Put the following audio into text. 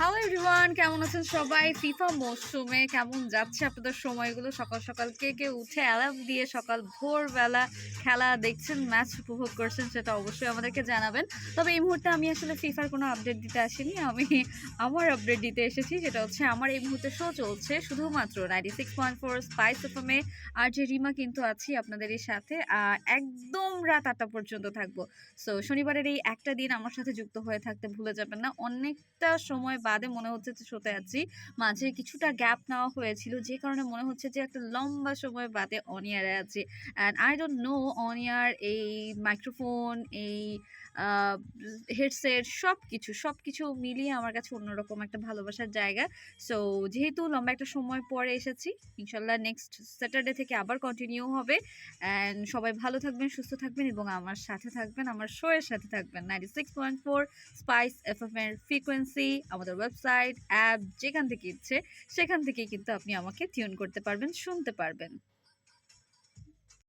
Hello everyone, কেমন আছেন সবাই? ফিফা মৌসুমে কেমন যাচ্ছে আপনাদের সময়গুলো? সকাল সকাল কে উঠে অ্যালার্ম দিয়ে সকাল ভোরবেলা খেলা দেখছেন, ম্যাচ উপভোগ করছেন, সেটা অবশ্যই আমাদেরকে জানাবেন। তবে এই মুহূর্তে আমি আসলে ফিফার কোনো আপডেট দিতে আসিনি। আমি আমার আপডেট দিতে এসেছি, যেটা হচ্ছে আমার এই মুহূর্তে শো চলছে শুধুমাত্র 96.4 স্পাইস এফএম এ। আর যে রিমা কিন্তু আছি আপনাদেরই সাথে। একদম রাত ৮টা পর্যন্ত থাকবো। সো শনিবারের এই একটা দিন আমার সাথে যুক্ত হয়ে থাকতে ভুলে যাবেন না। অনেকটা সময় বাদে মনে হচ্ছে যে শোতে আছি। মাঝে কিছুটা গ্যাপ নেওয়া হয়েছিল, যে কারণে মনে হচ্ছে যে একটা লম্বা সময় বাদে অন এয়ারে আছি। And I don't know, on air এই মাইক্রোফোন, এই আ হেডসেট সবকিছু মিলিয়ে আমার কাছে অন্যরকম একটা ভালোবাসার জায়গা। সো যেহেতু লম্বা একটা সময় পরে এসেছি, ইনশাআল্লাহ নেক্সট স্যাটারডে থেকে আবার কন্টিনিউ হবে। অ্যান্ড সবাই ভালো থাকবেন, সুস্থ থাকবেন এবং আমার সাথে থাকবেন, আমার শো এর সাথে থাকবেন। 96.4 স্পাইস এফএম এর ফ্রিকোয়েন্সি, আমাদের ওয়েবসাইট, অ্যাপ যেখান থেকে ইচ্ছে সেখান থেকেই কিন্তু আপনি আমাকে টিউন করতে পারবেন, শুনতে পারবেন।